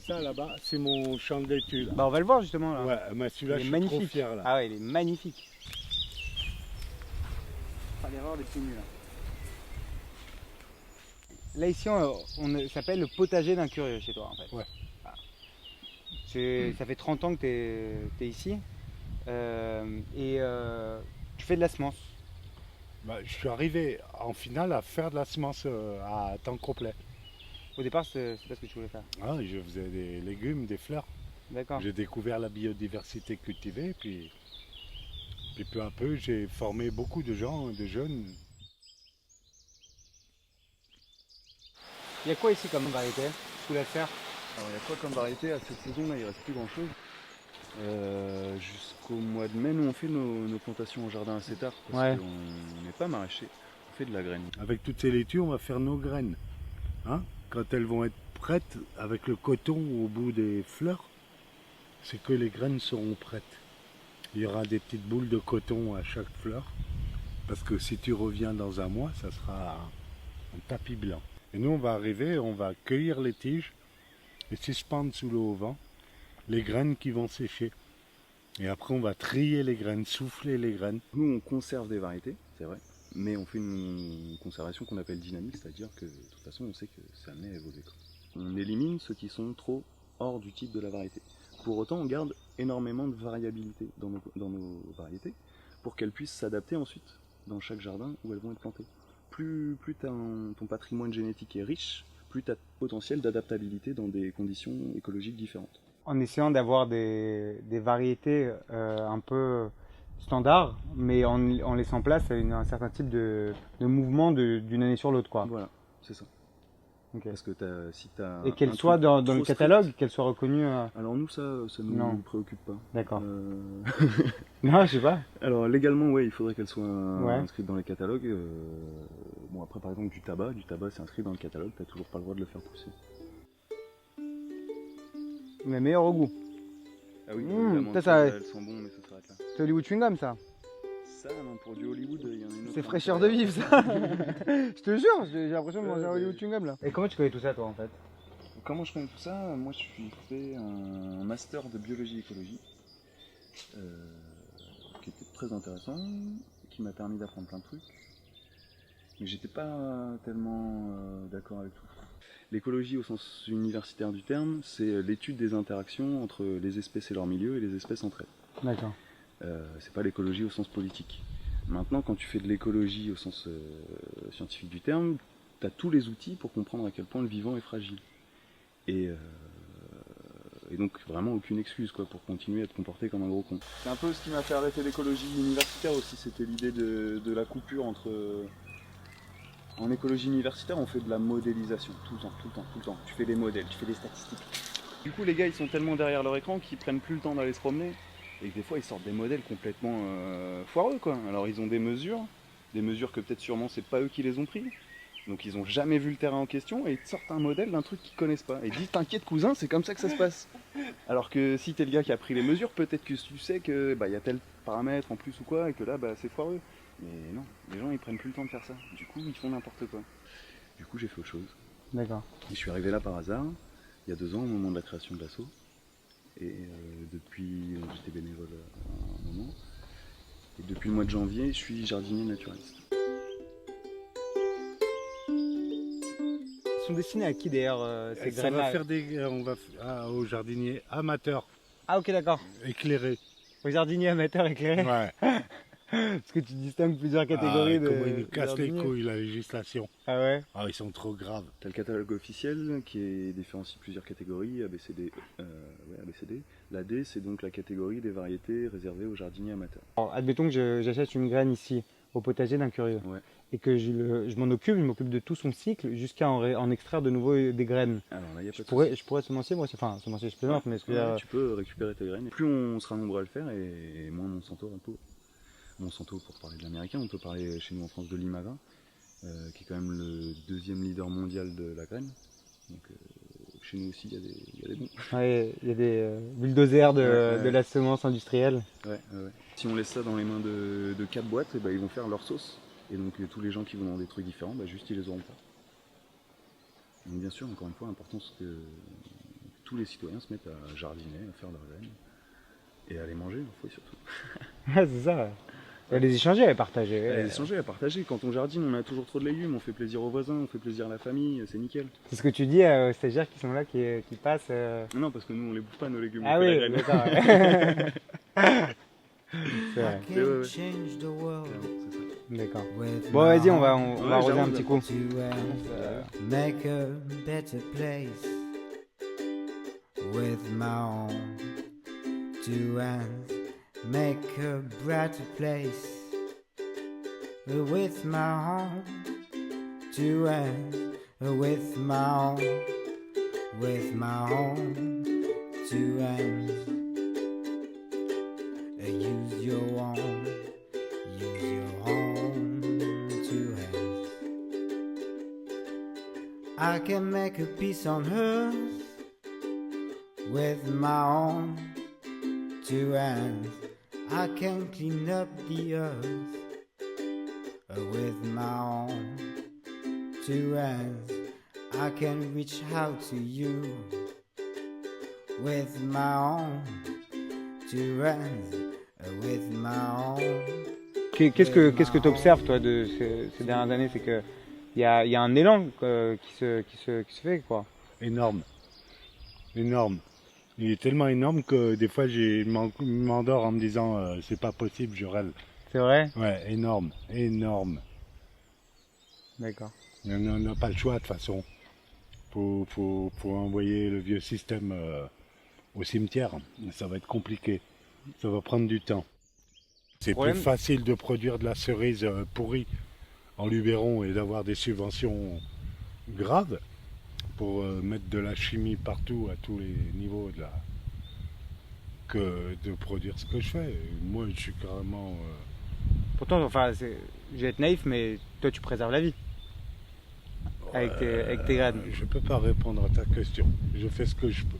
Ça là-bas, c'est mon champ de laitue là. Bah on va le voir justement là. Ouais, mais celui-là, Il je est suis trop magnifique. fier là. Ah ouais, il est magnifique. Pas l'erreur des petits nus là. Là ici, ça s'appelle le potager d'un curieux chez toi en fait. Ouais. Ah. Ça fait 30 ans que tu es ici tu fais de la semence. Bah, je suis arrivé en finale à faire de la semence à temps complet. Au départ, c'est pas ce que tu voulais faire. Ah, je faisais des légumes, des fleurs. D'accord. J'ai découvert la biodiversité cultivée, puis peu à peu, j'ai formé beaucoup de gens, de jeunes. Il y a quoi ici comme variété sous la serre? Alors il y a quoi comme variété à cette saison là? Il reste plus grand chose. Jusqu'au mois de mai, nous on fait nos plantations en jardin assez tard parce qu'on n'est pas maraîcher, on fait de la graine. Avec toutes ces laitues, on va faire nos graines. Hein? Quand elles vont être prêtes, avec le coton au bout des fleurs, c'est que les graines seront prêtes. Il y aura des petites boules de coton à chaque fleur, parce que si tu reviens dans un mois, ça sera un tapis blanc. Et nous, on va arriver, on va cueillir les tiges et suspendre sous l'eau au vent les graines qui vont sécher. Et après, on va trier les graines, souffler les graines. Nous, on conserve des variétés, c'est vrai, mais on fait une conservation qu'on appelle dynamique, c'est-à-dire que de toute façon, on sait que c'est amené à évoluer. On élimine ceux qui sont trop hors du type de la variété. Pour autant, on garde énormément de variabilité dans nos variétés pour qu'elles puissent s'adapter ensuite dans chaque jardin où elles vont être plantées. Plus ton patrimoine génétique est riche, plus tu as de potentiel d'adaptabilité dans des conditions écologiques différentes. En essayant d'avoir des variétés un peu standards, mais en laissant place à un certain type de mouvement d'une année sur l'autre, quoi. Voilà, c'est ça. Okay. Parce que si tu as et qu'elle soit dans le catalogue, qu'elle soit reconnue. Alors nous, ça ne nous préoccupe pas. D'accord. Non, je sais pas. Alors légalement, ouais, il faudrait qu'elle soit inscrite dans les catalogues. Bon, après, par exemple, du tabac c'est inscrit dans le catalogue, tu n'as toujours pas le droit de le faire pousser. Mais meilleur au goût. Ah oui, elles sont bons, mais ça s'arrête là. C'est Hollywood Chewing Gum, ça. Ça, non, pour du Hollywood, il y en a une autre. C'est fraîcheur de vivre, ça. Je te jure, j'ai l'impression de manger un Hollywood Chewing Gum, là. Et comment tu connais tout ça, toi, en fait? Comment je connais tout ça? Moi, je suis fait un master de biologie-écologie, qui était très intéressant, qui m'a permis d'apprendre plein de trucs. Mais j'étais pas tellement d'accord avec tout. L'écologie au sens universitaire du terme, c'est l'étude des interactions entre les espèces et leur milieu et les espèces entre elles. D'accord. C'est pas l'écologie au sens politique. Maintenant, quand tu fais de l'écologie au sens scientifique du terme, tu as tous les outils pour comprendre à quel point le vivant est fragile. Et donc vraiment aucune excuse quoi, pour continuer à te comporter comme un gros con. C'est un peu ce qui m'a fait arrêter l'écologie universitaire aussi, c'était l'idée de la coupure entre... En écologie universitaire, on fait de la modélisation, tout le temps. Tu fais des modèles, tu fais des statistiques. Du coup, les gars, ils sont tellement derrière leur écran qu'ils prennent plus le temps d'aller se promener. Et que des fois, ils sortent des modèles complètement foireux, quoi. Alors, ils ont des mesures que peut-être sûrement c'est pas eux qui les ont pris. Donc, ils ont jamais vu le terrain en question et ils te sortent un modèle d'un truc qu'ils connaissent pas. Et dis, t'inquiète, cousin, c'est comme ça que ça se passe. Alors que si t'es le gars qui a pris les mesures, peut-être que tu sais que y a tel paramètre en plus ou quoi, et que là, c'est foireux. Mais non, les gens ils prennent plus le temps de faire ça. Du coup, ils font n'importe quoi. Du coup, j'ai fait autre chose. D'accord. Et je suis arrivé là par hasard, il y a 2 ans, au moment de la création de l'asso. Et depuis, j'étais bénévole à un moment. Et depuis le mois de janvier, je suis jardinier naturaliste. Ils sont destinés à qui d'ailleurs ces Ça graines-là? on va aux jardiniers amateurs. Ah ok, d'accord. Éclairés. Aux jardiniers amateurs éclairés. Ouais. Parce que tu distingues plusieurs Ah, catégories de comment ils nous cassent les jardiniers. couilles, la législation. Ah ouais? Ah, ils sont trop graves. T'as le catalogue officiel qui différencie plusieurs catégories, A, B, C, D. Ouais, A, B, C, D. La D, c'est donc la catégorie des variétés réservées aux jardiniers amateurs. Alors, admettons que j'achète une graine ici, au potager d'un curieux, Ouais. et que je m'occupe de tout son cycle jusqu'à en extraire de nouveau des graines. Alors là, il n'y a pas Je de pourrais, souci. je pourrais semencier moi aussi, enfin semencier je plaisante, mais ce que je veux Ouais, dire, tu peux récupérer tes graines. Plus on sera nombreux à le faire, et moins Monsanto impose. Monsanto, pour parler de l'américain, on peut parler chez nous en France de l'Imaga, qui est quand même le deuxième leader mondial de la graine. Donc chez nous aussi, il y a des bons. ouais, il y a des bulldozers Ouais. de la semence industrielle. Ouais. Si on laisse ça dans les mains de 4 boîtes, et ben, ils vont faire leur sauce. Et donc tous les gens qui vont dans des trucs différents, bah, juste ils les auront pas. Donc bien sûr, encore une fois, important c'est que tous les citoyens se mettent à jardiner, à faire leurs graines. Et à les manger, il faut surtout. Ouais, c'est ça. Et à les échanger, à les partager. À les échanger, à partager. Quand on jardine, on a toujours trop de légumes, on fait plaisir aux voisins, on fait plaisir à la famille, c'est nickel. C'est ce que tu dis aux stagiaires qui sont là, qui passent. Non, parce que nous on les bouffe pas nos légumes. Ah on fait oui, la graine. d'accord. Ouais. C'est I vrai. can't Ouais, ouais. change the world C'est ça. D'accord. with Bon, my vas-y, on va Ouais, arroser j'arrose, un petit coup. to make a better place with my own two hands. Make a brighter place with my own two hands. With my own two hands. Use your own two hands. I can make a peace on earth with my own two hands. I can clean up the earth with my own two hands. I can reach out to you with my own two hands. With my own. Qu'est-ce que tu observes, toi, de ces dernières années? C'est qu'il y a un élan qui se fait, quoi. Énorme. Énorme. Il est tellement énorme que des fois, je m'endors en me disant c'est pas possible, je rêve. C'est vrai? Ouais, énorme. Énorme. D'accord. On n'a pas le choix de toute façon. Faut envoyer le vieux système au cimetière. Ça va être compliqué. Ça va prendre du temps. C'est Problème- plus facile de produire de la cerise pourrie en Luberon et d'avoir des subventions graves pour mettre de la chimie partout à tous les niveaux que de produire ce que je fais. Et moi, je suis carrément... Pourtant, enfin, je vais être naïf, mais toi, tu préserves la vie. Avec tes graines. Je peux pas répondre à ta question. Je fais ce que je peux.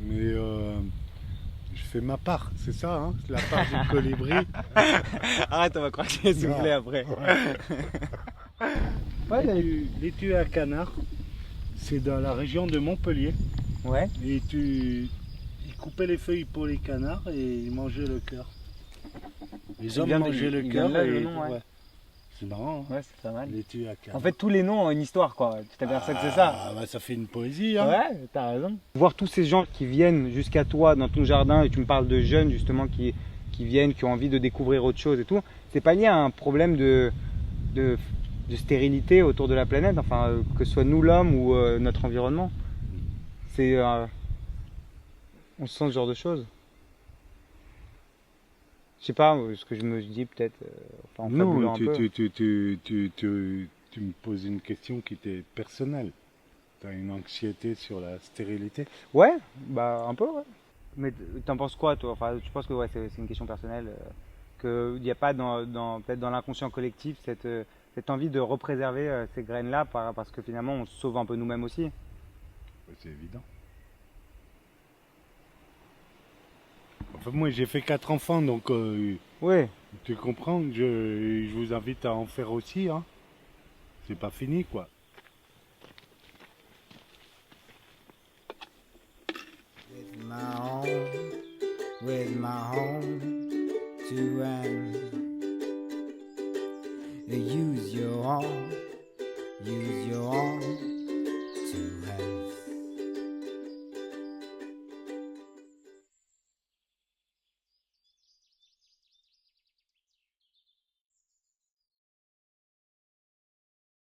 Mais je fais ma part, c'est ça, hein, c'est la part du colibri. Arrête, on va craquer, s'il vous plaît, après. Ouais, Les tués à canard, c'est dans la région de Montpellier. ouais. Et ils coupaient les feuilles pour les canards et ils mangeaient le cœur. Les hommes mangeaient le il cœur. vient de là, et- le nom, ouais. ouais. C'est marrant, hein, Ouais, c'est pas mal. les tués à canard. En fait, tous les noms ont une histoire, quoi. Tu t'aperçois que c'est ça? Ah, bah, ça fait une poésie. Hein. Ouais, t'as raison. Voir tous ces gens qui viennent jusqu'à toi dans ton jardin, et tu me parles de jeunes justement qui viennent, qui ont envie de découvrir autre chose et tout, c'est pas lié à un problème de stérilité autour de la planète, enfin, que ce soit nous l'homme ou notre environnement. C'est. On sent ce genre de choses. Je sais pas, ce que je me dis peut-être, enfin, en fabulant Non, un peu. tu me poses une question qui était personnelle. Tu as une anxiété sur la stérilité. Ouais, bah un peu, ouais. Mais t'en penses quoi, toi? Enfin, tu penses que ouais, c'est une question personnelle, qu'il n'y a pas peut-être dans l'inconscient collectif cette envie de représerver ces graines-là parce que finalement on se sauve un peu nous-mêmes aussi. C'est évident. Enfin, moi, j'ai fait 4 enfants, donc Oui, tu comprends, je vous invite à en faire aussi. Hein. C'est pas fini, quoi. With my own two hands. Use your own